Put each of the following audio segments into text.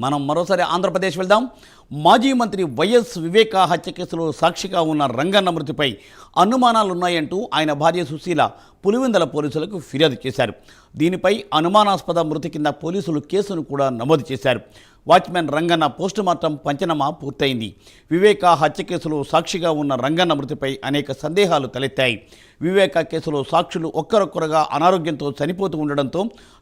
మనం మరోసారి ఆంధ్రప్రదేశ్ వెళ్దాం. మాజీ మంత్రి వైఎస్ వివేక హత్య కేసులో సాక్షిగా ఉన్న రంగన్న మృతిపై అనుమానాలున్నాయంటూ ఆయన భార్య సుశీల పులివెందుల పోలీసులకు ఫిర్యాదు చేశారు. దీనిపై అనుమానాస్పద మృతి కింద పోలీసులు కేసును కూడా నమోదు చేశారు. వాచ్మెన్ రంగన్న పోస్టుమార్టం పంచనామా పూర్తయింది. వివేక హత్య కేసులో సాక్షిగా ఉన్న రంగన్న మృతిపై అనేక సందేహాలు తలెత్తాయి. వివేక కేసులో సాక్షులు ఒక్కరొక్కరుగా అనారోగ్యంతో చనిపోతూ ఉండడంతో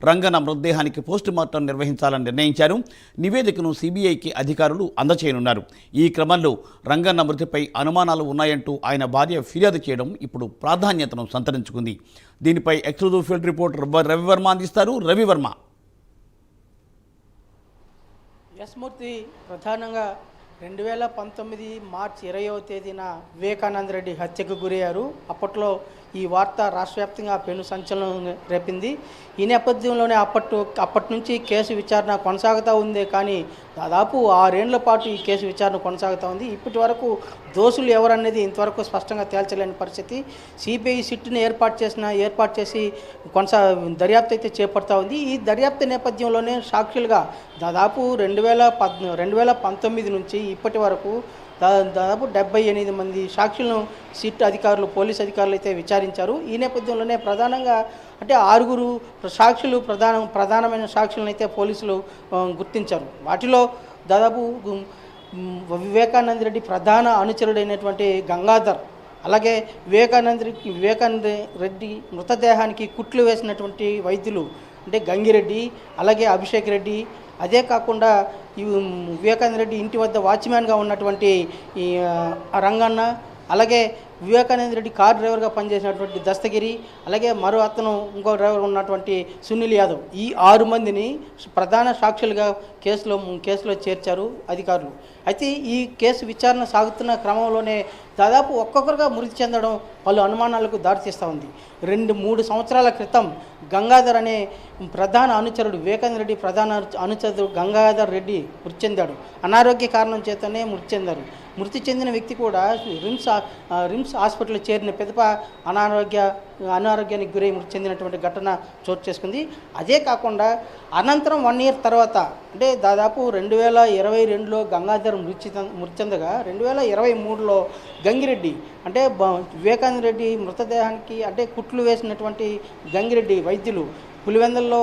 రంగన్న మృతదేహానికి పోస్టుమార్టం నిర్వహించాలని నిర్ణయించారు. నివేదికను సిబిఐకి అధికారులు అందచేయనున్నారు. ఈ క్రమంలో రంగన్న మృతిపై అనుమానాలు ఉన్నాయంటూ ఆయన భార్య ఫిర్యాదు చేయడం ఇప్పుడు ప్రాధాన్యతను సంతరించుకుంది. దీనిపై ఎక్స్క్లూజివ్ ఫీల్డ్ రిపోర్టర్ రవివర్మ అందిస్తారు. రవివర్మ. యస్మూర్తి ప్రధానంగా 2019 మార్చి 20వ తేదీన వివేకానంద రెడ్డి హత్యకు గురయ్యారు. అప్పట్లో ఈ వార్త రాష్ట్ర వ్యాప్తంగా పెను సంచలనం రేపింది. ఈ నేపథ్యంలోనే అప్పటి నుంచి కేసు విచారణ కొనసాగుతూ ఉంది. కానీ దాదాపు 6 ఏళ్ల పాటు ఈ కేసు విచారణ కొనసాగుతూ ఉంది. ఇప్పటి వరకు దోషులు ఎవరనేది ఇంతవరకు స్పష్టంగా తేల్చలేని పరిస్థితి. సిబిఐ సిట్ని ఏర్పాటు చేసి దర్యాప్తు అయితే చేపడతా ఉంది. ఈ దర్యాప్తు నేపథ్యంలోనే సాక్షులుగా దాదాపు 2019 నుంచి ఇప్పటి వరకు దాదాపు 78 మంది సాక్షులను సిట్ అధికారులు, పోలీస్ అధికారులు అయితే విచారించారు. ఈ నేపథ్యంలోనే ప్రధానంగా అంటే 6 సాక్షులు ప్రధానమైన సాక్షులను అయితే పోలీసులు గుర్తించారు. వాటిలో దాదాపు వివేకానంద రెడ్డి ప్రధాన అనుచరుడైనటువంటి గంగాధర్, అలాగే వివేకానంద రెడ్డి మృతదేహానికి కుట్లు వేసినటువంటి వైద్యులు అంటే గంగిరెడ్డి, అలాగే అభిషేక్ రెడ్డి, అదే కాకుండా ఈ వివేకానంద రెడ్డి ఇంటి వద్ద వాచ్మ్యాన్గా ఉన్నటువంటి ఈ రంగన్న, అలాగే వివేకానంద రెడ్డి కార్ డ్రైవర్గా పనిచేసినటువంటి దస్తగిరి, అలాగే మరో ఇంకో డ్రైవర్ ఉన్నటువంటి సునీల్ యాదవ్, ఈ 6 మందిని ప్రధాన సాక్షులుగా కేసులో చేర్చారు అధికారులు. అయితే ఈ కేసు విచారణ సాగుతున్న క్రమంలోనే దాదాపు ఒక్కొక్కరుగా మృతి చెందడం పలు అనుమానాలకు దారితీస్తూ ఉంది. 2-3 సంవత్సరాల క్రితం గంగాధర్ అనే ప్రధాన అనుచరుడు, వివేకానంద రెడ్డి ప్రధాన అనుచరుడు గంగాధర్ రెడ్డి మృతి చెందాడు. అనారోగ్య కారణం చేతనే మృతి చెందారు. మృతి చెందిన వ్యక్తి కూడా రిమ్స్ హాస్పిటల్లో చేరిన పిదప అనారోగ్యానికి గురై మృతి చెందినటువంటి ఘటన చోటు చేసుకుంది. అదే కాకుండా అనంతరం 1 ఇయర్ తర్వాత అంటే దాదాపు 2022లో గంగాధర్ మృతి చెందగా 2023లో గంగిరెడ్డి అంటే వివేకానంద రెడ్డి మృతదేహానికి అంటే కుట్లు వేసినటువంటి గంగిరెడ్డి వైద్యులు పులివెందుల్లో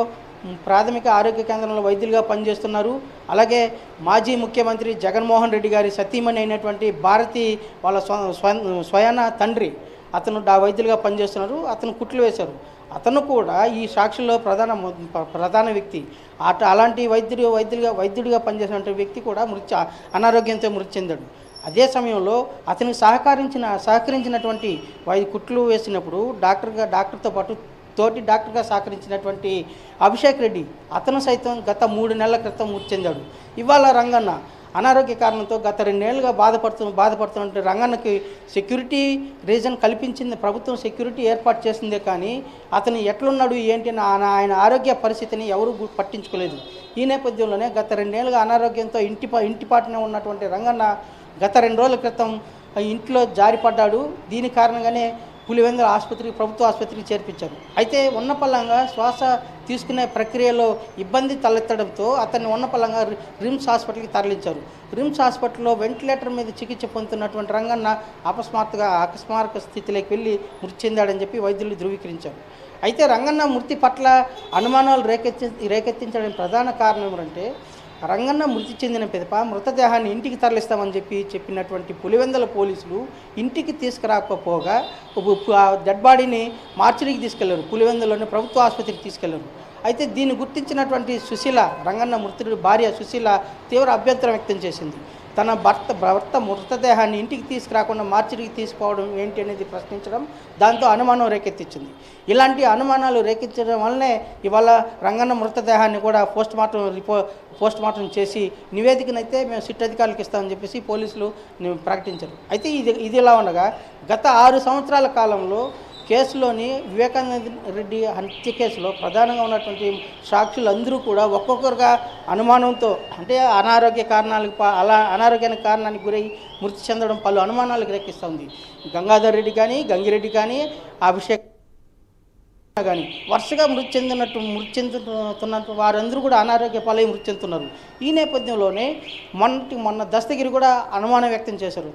ప్రాథమిక ఆరోగ్య కేంద్రంలో వైద్యులుగా పనిచేస్తున్నారు. అలాగే మాజీ ముఖ్యమంత్రి జగన్మోహన్ రెడ్డి గారి సతీమణి అయినటువంటి భారతి వాళ్ళ స్వయాన తండ్రి అతను వైద్యులుగా పనిచేస్తున్నారు. అతను కుట్లు వేశారు. అతను కూడా ఈ సాక్షుల్లో ప్రధాన వ్యక్తి. అలాంటి వైద్యుడిగా పనిచేసినటువంటి వ్యక్తి కూడా అనారోగ్యంతో మృతి చెందాడు. అదే సమయంలో అతనికి సహకరించినటువంటి కుట్లు వేసినప్పుడు డాక్టర్తో పాటు తోటి డాక్టర్గా సహకరించినటువంటి అభిషేక్ రెడ్డి, అతను సైతం గత 3 నెలల క్రితం మృతి చెందాడు. ఇవాళ రంగన్న అనారోగ్య కారణంతో గత 2 ఏళ్ళుగా బాధపడుతున్న రంగన్నకి సెక్యూరిటీ రీజన్ కల్పించింది ప్రభుత్వం, సెక్యూరిటీ ఏర్పాటు చేసిందే. కానీ అతను ఎట్లున్నాడు ఏంటి ఆయన ఆరోగ్య పరిస్థితిని ఎవరు పట్టించుకోలేదు. ఈ నేపథ్యంలోనే గత 2 ఏళ్ళుగా అనారోగ్యంతో ఇంటిపాటునే ఉన్నటువంటి రంగన్న గత 2 రోజుల క్రితం ఇంట్లో జారిపడ్డాడు. దీని కారణంగానే పులివెందుల ప్రభుత్వ ఆసుపత్రికి చేర్పించారు. అయితే ఉన్నపల్లంగా శ్వాస తీసుకునే ప్రక్రియలో ఇబ్బంది తలెత్తడంతో అతన్ని ఉన్నపల్లంగా రిమ్స్ హాస్పిటల్కి తరలించారు. రిమ్స్ హాస్పిటల్లో వెంటిలేటర్ మీద చికిత్స పొందుతున్నటువంటి రంగన్న అకస్మారక స్థితిలోకి వెళ్ళి మృతి చెందాడని చెప్పి వైద్యులు ధృవీకరించారు. అయితే రంగన్న మృతి పట్ల అనుమానాలు రేకెత్తించడానికి ప్రధాన కారణం ఏమిటంటే రంగన్న మృతి చెందిన పిదప మృతదేహాన్ని ఇంటికి తరలిస్తామని చెప్పినటువంటి పులివెందుల పోలీసులు ఇంటికి తీసుకురాకపోగా డెడ్ బాడీని మార్చిరికి తీసుకెళ్లారు. పులివెందులోని ప్రభుత్వ ఆసుపత్రికి తీసుకెళ్లారు. అయితే దీన్ని గుర్తించినటువంటి సుశీల, రంగన్న మృతుడి భార్య సుశీల తీవ్ర అభ్యంతరం వ్యక్తం చేసింది. తన భర్త మృతదేహాన్ని ఇంటికి తీసుకురాకుండా మార్చిరికి తీసుకోవడం ఏంటి అనేది ప్రశ్నించడం, దాంతో అనుమానం రేకెత్తించింది. ఇలాంటి అనుమానాలు రేకెత్తించడం వల్లనే ఇవాళ రంగన్న మృతదేహాన్ని కూడా పోస్ట్మార్టం చేసి నివేదికనైతే మేము సిట్ అధికారులకు ఇస్తామని చెప్పేసి పోలీసులు ప్రకటించారు. అయితే ఇది ఇలా ఉండగా గత 6 సంవత్సరాల కాలంలో కేసులోని వివేకానంద రెడ్డి హత్య కేసులో ప్రధానంగా ఉన్నటువంటి సాక్షులందరూ కూడా ఒక్కొక్కరుగా అనుమానంతో అంటే అనారోగ్యానికి కారణానికి గురై మృతి చెందడం పలు అనుమానాలకు రేకిస్తుంది. గంగాధర్ రెడ్డి కానీ, గంగిరెడ్డి కానీ, అభిషేక్ కానీ వరుసగా మృతి చెందుతున్న వారందరూ కూడా అనారోగ్య పాలై మృతి చెందుతున్నారు. ఈ నేపథ్యంలోనే మొన్న దస్తగిరి కూడా అనుమానం వ్యక్తం చేశారు,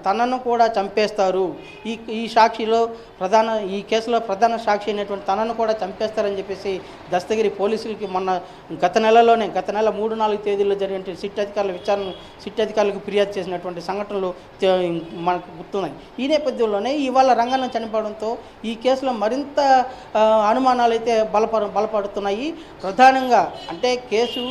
తనను కూడా చంపేస్తారు, ఈ సాక్షిలో ఈ కేసులో ప్రధాన సాక్షి అయినటువంటి తనను కూడా చంపేస్తారని చెప్పేసి దస్తగిరి పోలీసులకి గత నెల 3-4 తేదీల్లో జరిగిన సిట్ అధికారులకు ఫిర్యాదు చేసినటువంటి సంఘటనలు మనకు గుర్తున్నాయి. ఈ నేపథ్యంలోనే ఇవాళ రంగన్న చనిపోవడంతో ఈ కేసులో మరింత అనుమానాలు అయితే బలపడుతున్నాయి. ప్రధానంగా అంటే కేసు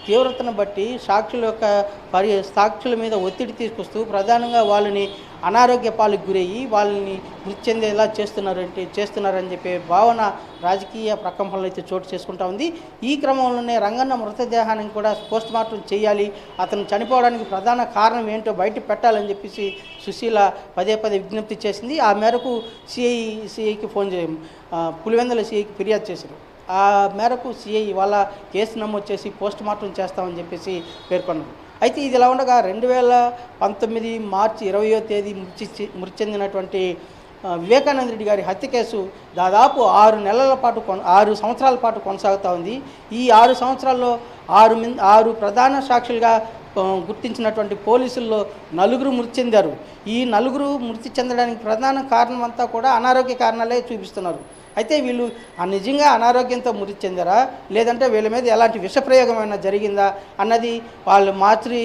తీవ్రతను బట్టి సాక్షుల మీద ఒత్తిడి తీసుకొస్తూ ప్రధానంగా వాళ్ళని అనారోగ్య పాలకు గురయ్యి వాళ్ళని మృతి చెందేలా చేస్తున్నారని చెప్పే భావన రాజకీయ ప్రకంపనలు అయితే చోటు చేసుకుంటా ఉంది. ఈ క్రమంలోనే రంగన్న మృతదేహాన్ని కూడా పోస్ట్మార్టం చేయాలి, అతను చనిపోవడానికి ప్రధాన కారణం ఏంటో బయట పెట్టాలని చెప్పేసి సుశీల పదే విజ్ఞప్తి చేసింది. ఆ మేరకు సిఐకి పులివెందుల సిఐకి ఫిర్యాదు చేశారు. ఆ మేరకు సిఐ ఇవాళ కేసు నమోదు చేసి పోస్ట్మార్టం చేస్తామని చెప్పేసి పేర్కొన్నారు. అయితే ఇది ఇలా ఉండగా 2019 మార్చి 20వ తేదీ మృతి చెందినటువంటి వివేకానంద రెడ్డి గారి హత్య కేసు దాదాపు 6 సంవత్సరాల పాటు కొనసాగుతూ ఉంది. ఈ 6 సంవత్సరాల్లో 6 ప్రధాన సాక్షులుగా గుర్తించినటువంటి పోలీసుల్లో 4 మృతి చెందారు. ఈ 4 మృతి చెందడానికి ప్రధాన కారణం అంతా కూడా అనారోగ్య కారణాలే చూపిస్తున్నారు. అయితే వీళ్ళు నిజంగా అనారోగ్యంతో మృతి చెందారా, లేదంటే వీళ్ళ మీద ఎలాంటి విషప్రయోగమైనా జరిగిందా అన్నది వాళ్ళు మార్చి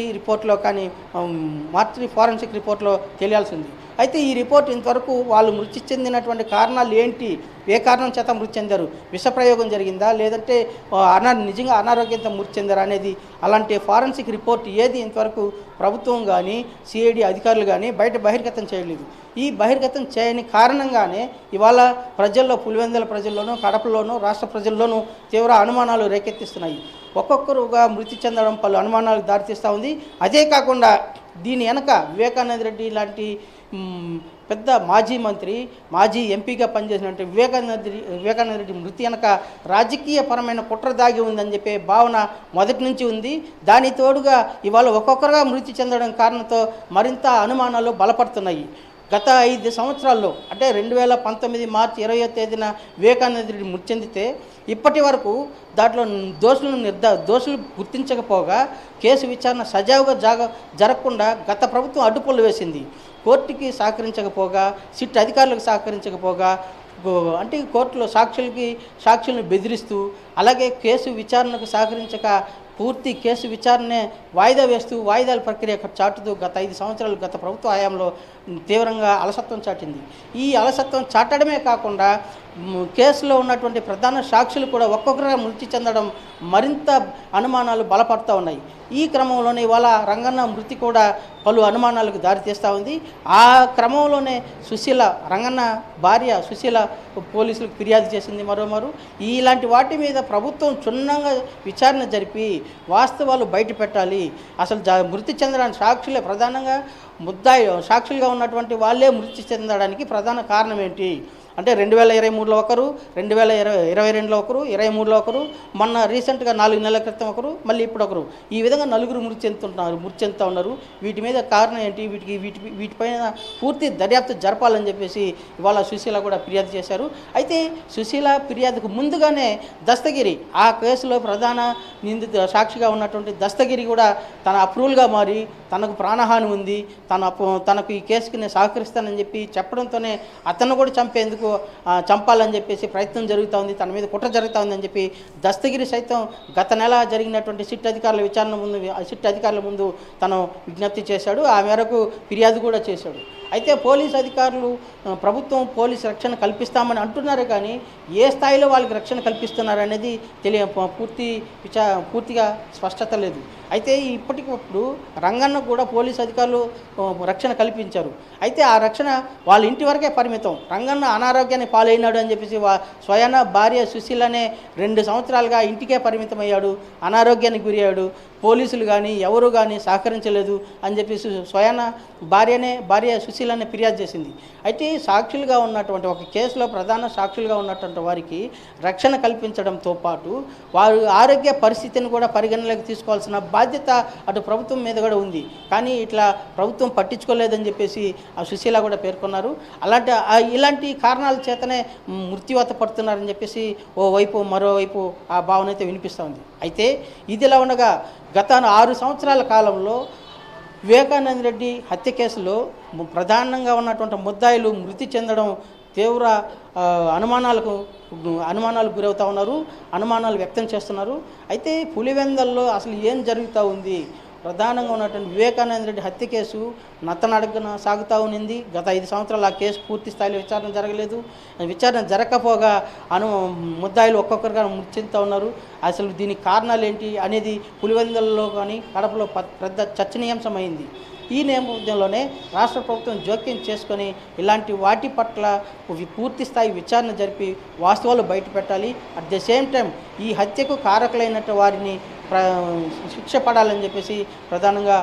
ఫారెన్సిక్ రిపోర్ట్లో తెలియాల్సింది. అయితే ఈ రిపోర్ట్ ఇంతవరకు వాళ్ళు మృతి చెందినటువంటి కారణాలు ఏంటి, ఏ కారణం చేత మృతి చెందారు, విషప్రయోగం జరిగిందా లేదంటే నిజంగా అనారోగ్యంతో మృతి చెందారా అనేది అలాంటి ఫారెన్సిక్ రిపోర్ట్ ఏది ఇంతవరకు ప్రభుత్వం కానీ సిఐడి అధికారులు కానీ బహిర్గతం చేయలేదు. ఈ బహిర్గతం చేయని కారణంగానే ఇవాళ పులివెందుల ప్రజల్లోనూ, కడపలోనూ, రాష్ట్ర ప్రజల్లోనూ తీవ్ర అనుమానాలు రేకెత్తిస్తున్నాయి. ఒక్కొక్కరుగా మృతి చెందడం పలు అనుమానాలకు దారితీస్తూ ఉంది. అదే కాకుండా దీని వెనక వివేకానంద రెడ్డి లాంటి పెద్ద మాజీ ఎంపీగా పనిచేసినటువంటి వివేకానంద రెడ్డి మృతి వెనక రాజకీయపరమైన కుట్ర దాగి ఉందని చెప్పే భావన మొదటి నుంచి ఉంది. దాని తోడుగా ఇవాళ ఒక్కొక్కరుగా మృతి చెందడం కారణంతో మరింత అనుమానాలు బలపడుతున్నాయి. గత 5 సంవత్సరాల్లో అంటే 2019 మార్చి 20వ తేదీన వివేకానంద రెడ్డి మృతి చెందితే ఇప్పటి వరకు దాంట్లో దోషులు గుర్తించకపోగా కేసు విచారణ సజావుగా జరగకుండా గత ప్రభుత్వం అడ్డుపొల్లు వేసింది. కోర్టుకి సహకరించకపోగా, సిట్ అధికారులకు సహకరించకపోగా, అంటే కోర్టులో సాక్షులను బెదిరిస్తూ, అలాగే కేసు విచారణకు సహకరించక పూర్తి కేసు విచారణనే వాయిదా వేస్తూ వాయిదాల ప్రక్రియ చాటుతూ గత 5 సంవత్సరాలు గత ప్రభుత్వ హయాంలో తీవ్రంగా అలసత్వం చాటింది. ఈ అలసత్వం చాటడమే కాకుండా కేసులో ఉన్నటువంటి ప్రధాన సాక్షులు కూడా ఒక్కొక్కరుగా మృతి చెందడం మరింత అనుమానాలు బలపడుతూ ఉన్నాయి. ఈ క్రమంలోనే ఇవాళ రంగన్న మృతి కూడా పలు అనుమానాలకు దారితీస్తూ ఉంది. ఆ క్రమంలోనే రంగన్న భార్య సుశీల పోలీసులకు ఫిర్యాదు చేసింది. ఇలాంటి వాటి మీద ప్రభుత్వం క్షుణ్ణంగా విచారణ జరిపి వాస్తవాలు బయట పెట్టాలి. అసలు మృతి చెందడానికి సాక్షులే ప్రధానంగా సాక్షులుగా ఉన్నటువంటి వాళ్ళే మృతి చెందడానికి ప్రధాన కారణం ఏంటి అంటే 2023లో ఒకరు, 2022లో ఒకరు, 23లో ఒకరు, మొన్న రీసెంట్గా 4 నెలల క్రితం ఒకరు, మళ్ళీ ఇప్పుడు ఒకరు, ఈ విధంగా 4 మృతి చెందుతూ ఉన్నారు. వీటి మీద కారణం ఏంటి, వీటిపైన పూర్తి దర్యాప్తు జరపాలని చెప్పేసి ఇవాళ సుశీల కూడా ఫిర్యాదు చేశారు. అయితే సుశీల ఫిర్యాదుకు ముందుగానే దస్తగిరి, ఆ కేసులో ప్రధాన సాక్షిగా ఉన్నటువంటి దస్తగిరి కూడా తన అప్రూవల్గా మారి తనకు ప్రాణహాని ఉంది, తనకు ఈ కేసుకి నేను సహకరిస్తానని చెప్పి చెప్పడంతోనే అతను కూడా చంపాలని చెప్పేసి ప్రయత్నం జరుగుతూ ఉంది, తన మీద కుట్ర జరుగుతూ ఉందని చెప్పి దస్తగిరి సైతం గత నెల జరిగినటువంటి సిట్ అధికారుల ముందు తను విజ్ఞప్తి చేశాడు. ఆ మేరకు ఫిర్యాదు కూడా చేశాడు. అయితే పోలీస్ అధికారులు ప్రభుత్వం పోలీస్ రక్షణ కల్పిస్తామని అంటున్నారు, కానీ ఏ స్థాయిలో వాళ్ళకి రక్షణ కల్పిస్తున్నారనేది పూర్తిగా స్పష్టత లేదు. అయితే ఇప్పటికప్పుడు రంగన్నకు కూడా పోలీస్ అధికారులు రక్షణ కల్పించారు. అయితే ఆ రక్షణ వాళ్ళ ఇంటి వరకే పరిమితం. రంగన్న అనారోగ్యాన్ని పాలైనాడు అని చెప్పేసి స్వయాన భార్య సుశీలనే 2 సంవత్సరాలుగా ఇంటికే పరిమితమయ్యాడు, అనారోగ్యానికి గురయ్యాడు, పోలీసులు కానీ ఎవరు కానీ సహకరించలేదు అని చెప్పేసి స్వయాన భార్య సుశీలనే ఫిర్యాదు చేసింది. అయితే సాక్షులుగా ఉన్నటువంటి ఒక కేసులో ప్రధాన సాక్షులుగా ఉన్నటువంటి వారికి రక్షణ కల్పించడంతో పాటు వారి ఆరోగ్య పరిస్థితిని కూడా పరిగణలోకి తీసుకోవాల్సిన బాధ్యత అటు ప్రభుత్వం మీద కూడా ఉంది. కానీ ఇట్లా ప్రభుత్వం పట్టించుకోలేదని చెప్పేసి ఆ సుశీల కూడా పేర్కొన్నారు. ఇలాంటి కారణాల చేతనే మృత్యువాత పడుతున్నారని చెప్పేసి ఓవైపు మరోవైపు ఆ భావన అయితే వినిపిస్తూ ఉంది. అయితే ఇదిలా ఉండగా గత 6 సంవత్సరాల కాలంలో వివేకానంద రెడ్డి హత్య కేసులో ప్రధానంగా ఉన్నటువంటి ముద్దాయిలు మృతి చెందడం తీవ్ర అనుమానాలకు గురవుతూ ఉన్నారు, అనుమానాలు వ్యక్తం చేస్తున్నారు. అయితే పులివెందల్లో అసలు ఏం జరుగుతూ ఉంది? ప్రధానంగా ఉన్నటువంటి వివేకానంద రెడ్డి హత్య కేసు నత్తనడకన సాగుతూ ఉన్నింది. గత 5 సంవత్సరాలు ఆ కేసు పూర్తి స్థాయిలో విచారణ జరగలేదు. విచారణ జరగకపోగా ముద్దాయిలు ఒక్కొక్కరుగా మృతి చెందుతూ ఉన్నారు. అసలు దీనికి కారణాలు ఏంటి అనేది పులివెందులలో కానీ కడపలో పెద్ద చర్చనీయాంశమైంది. ఈ నేపథ్యంలోనే రాష్ట్ర ప్రభుత్వం జోక్యం చేసుకొని ఇలాంటి వాటి పట్ల పూర్తి స్థాయి విచారణ జరిపి వాస్తవాలు బయటపెట్టాలి. అట్ ద సేమ్ టైం ఈ హత్యకు కారకులైనట్టు వారిని శిక్ష పడాలని చెప్పేసి ప్రధానంగా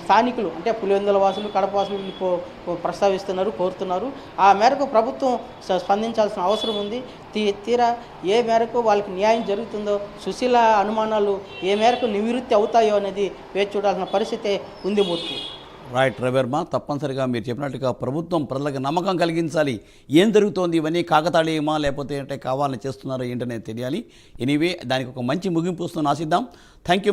స్థానికులు అంటే పులివెందుల వాసులు, కడప వాసులు ప్రస్తావిస్తున్నారు, కోరుతున్నారు. ఆ మేరకు ప్రభుత్వం స్పందించాల్సిన అవసరం ఉంది. తీరా ఏ మేరకు వాళ్ళకి న్యాయం జరుగుతుందో, సుశీల అనుమానాలు ఏ మేరకు నివృత్తి అవుతాయో అనేది వేచి చూడాల్సిన పరిస్థితే ఉంది మూర్తి. రైట్ రవివర్మ, తప్పనిసరిగా మీరు చెప్పినట్టుగా ప్రభుత్వం ప్రజలకు నమ్మకం కలిగించాలి. ఏం జరుగుతోంది, ఇవన్నీ కాకతాళీయమా లేకపోతే అంటే కావాలని చేస్తున్నారో ఏంటనేది తెలియాలి. ఎనీవే దానికి ఒక మంచి ముగింపు వస్తుందని ఆశిద్దాం. Thank you.